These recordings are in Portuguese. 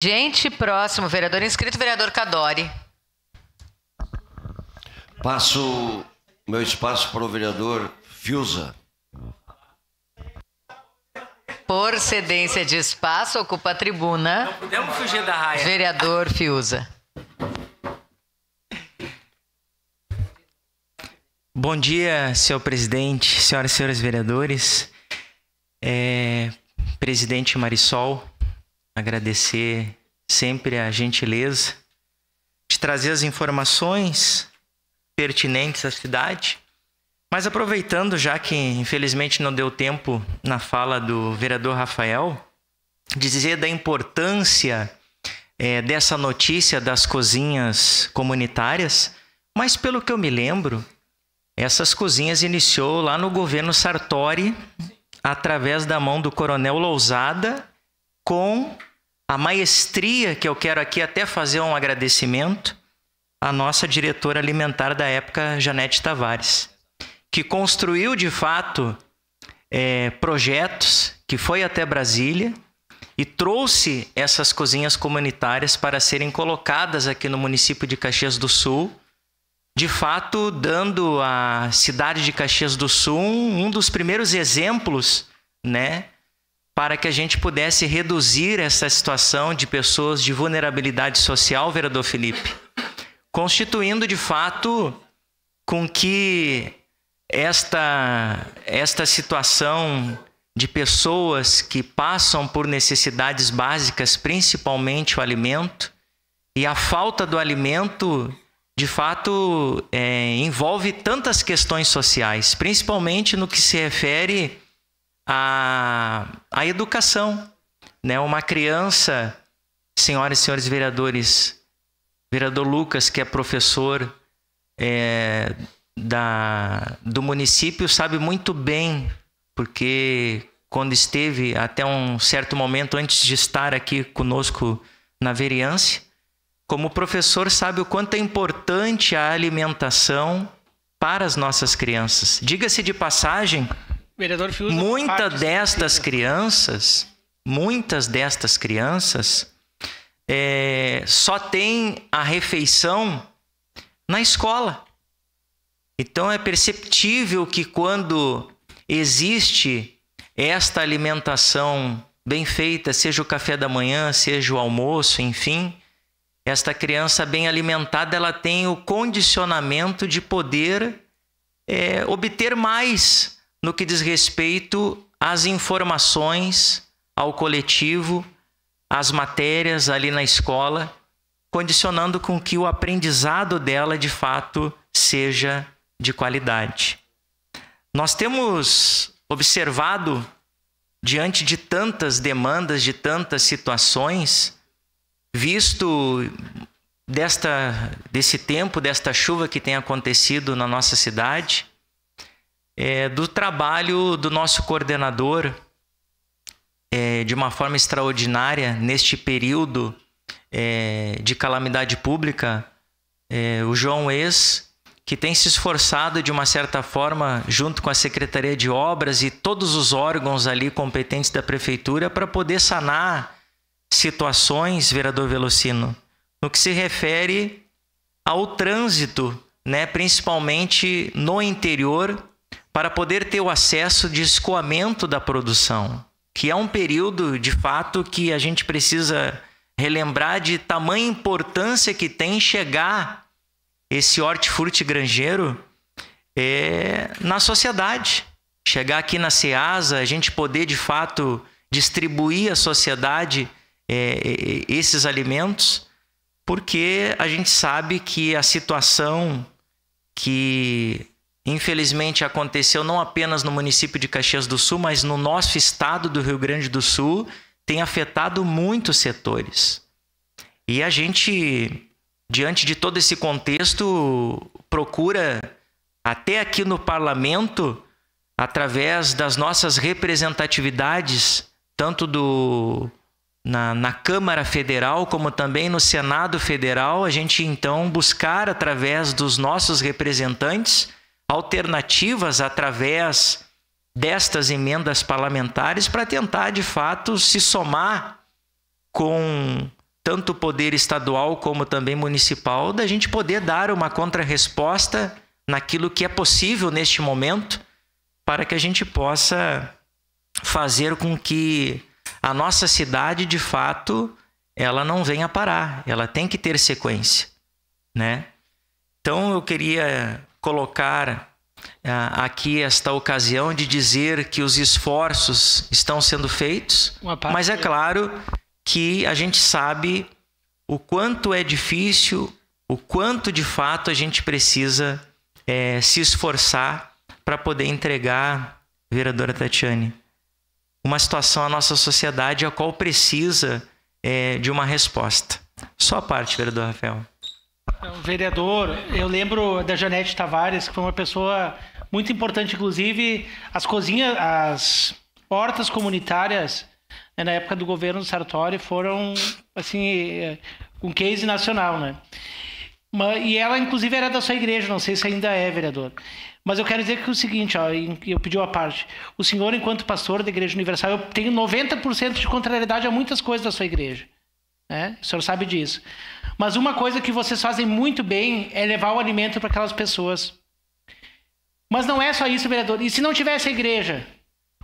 Gente, próximo, vereador inscrito, vereador Cadori. Passo meu espaço para o vereador Fiuza. Por cedência de espaço, ocupa a tribuna. Não podemos fugir da raia. Vereador Fiuza. Bom dia, senhor presidente, senhoras e senhores vereadores. Presidente Marisol, agradecer sempre a gentileza de trazer as informações pertinentes à cidade. Mas aproveitando, já que infelizmente não deu tempo na fala do vereador Rafael, dizer da importância dessa notícia das cozinhas comunitárias, mas pelo que eu me lembro, essas cozinhas iniciou lá no governo Sartori, através da mão do coronel Lousada, com a maestria, que eu quero aqui até fazer um agradecimento, à nossa diretora alimentar da época, Janete Tavares, que construiu de fato projetos, que foi até Brasília e trouxe essas cozinhas comunitárias para serem colocadas aqui no município de Caxias do Sul, de fato dando à cidade de Caxias do Sul um dos primeiros exemplos, né, para que a gente pudesse reduzir essa situação de pessoas de vulnerabilidade social, vereador Felipe, constituindo de fato com que esta situação de pessoas que passam por necessidades básicas, principalmente o alimento, e a falta do alimento, de fato, envolve tantas questões sociais, principalmente no que se refere à educação, né? Uma criança, senhoras e senhores vereadores, vereador Lucas, que é professor do município, sabe muito bem, porque quando esteve até um certo momento antes de estar aqui conosco na vereança, como professor sabe o quanto é importante a alimentação para as nossas crianças. Diga-se de passagem, Vereador Fiuza, muitas destas crianças só têm a refeição na escola. Então é perceptível que quando existe esta alimentação bem feita, seja o café da manhã, seja o almoço, enfim, esta criança bem alimentada, ela tem o condicionamento de poder obter mais no que diz respeito às informações, ao coletivo, às matérias ali na escola, condicionando com que o aprendizado dela, de fato, seja de qualidade. Nós temos observado, diante de tantas demandas, de tantas situações, visto desse tempo, desta chuva que tem acontecido na nossa cidade, do trabalho do nosso coordenador, de uma forma extraordinária, neste período de calamidade pública, o João Ex, que tem se esforçado de uma certa forma, junto com a Secretaria de Obras e todos os órgãos ali competentes da Prefeitura, para poder sanar situações, vereador Velocino, no que se refere ao trânsito, né, principalmente no interior, para poder ter o acesso de escoamento da produção, que é um período, de fato, que a gente precisa relembrar de tamanha importância que tem chegar esse hortifruti granjeiro na sociedade. Chegar aqui na Ceasa, a gente poder, de fato, distribuir à sociedade esses alimentos, porque a gente sabe que a situação que infelizmente aconteceu não apenas no município de Caxias do Sul, mas no nosso estado do Rio Grande do Sul, tem afetado muitos setores. E a gente, diante de todo esse contexto, procura, até aqui no parlamento, através das nossas representatividades, tanto na Câmara Federal, como também no Senado Federal, a gente então buscar, através dos nossos representantes, alternativas através destas emendas parlamentares para tentar, de fato, se somar com tanto o poder estadual como também municipal, da gente poder dar uma contrarresposta naquilo que é possível neste momento, para que a gente possa fazer com que a nossa cidade, de fato, ela não venha parar, ela tem que ter sequência, né? Então eu queria colocar aqui esta ocasião de dizer que os esforços estão sendo feitos, mas é claro que a gente sabe o quanto é difícil, o quanto de fato a gente precisa se esforçar para poder entregar, vereadora Tatiane, uma situação à nossa sociedade a qual precisa de uma resposta. Só a parte, vereador Rafael. Vereador, eu lembro da Janete Tavares, que foi uma pessoa muito importante, inclusive as cozinhas, as hortas comunitárias, né, na época do governo do Sartori, foram assim, um case nacional, né? E ela, inclusive, era da sua igreja, não sei se ainda é, vereador. Mas eu quero dizer que é o seguinte, ó, eu pedi uma parte. O senhor, enquanto pastor da Igreja Universal, eu tenho 90% de contrariedade a muitas coisas da sua igreja, né? O senhor sabe disso. Mas uma coisa que vocês fazem muito bem é levar o alimento para aquelas pessoas. Mas não é só isso, vereador. E se não tivesse a igreja?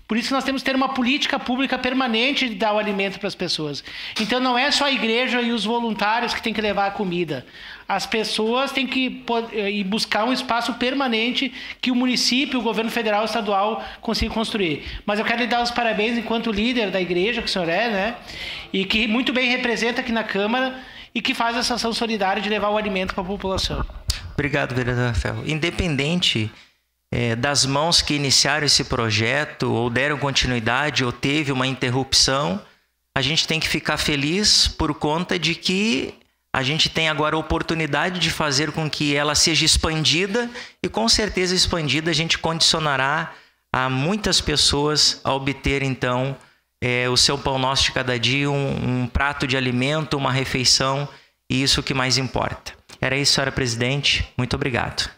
Por isso que nós temos que ter uma política pública permanente de dar o alimento para as pessoas. Então não é só a igreja e os voluntários que têm que levar a comida. As pessoas têm que ir buscar um espaço permanente que o município, o governo federal e estadual consigam construir. Mas eu quero lhe dar os parabéns enquanto líder da igreja, que o senhor é, né? E que muito bem representa aqui na Câmara e que faz essa ação solidária de levar o alimento para a população. Obrigado, vereador Rafael. Independente das mãos que iniciaram esse projeto, ou deram continuidade, ou teve uma interrupção, a gente tem que ficar feliz por conta de que a gente tem agora a oportunidade de fazer com que ela seja expandida, e com certeza expandida a gente condicionará a muitas pessoas a obter então o seu pão nosso de cada dia, um prato de alimento, uma refeição, e isso que mais importa. Era isso, senhora presidente. Muito obrigado.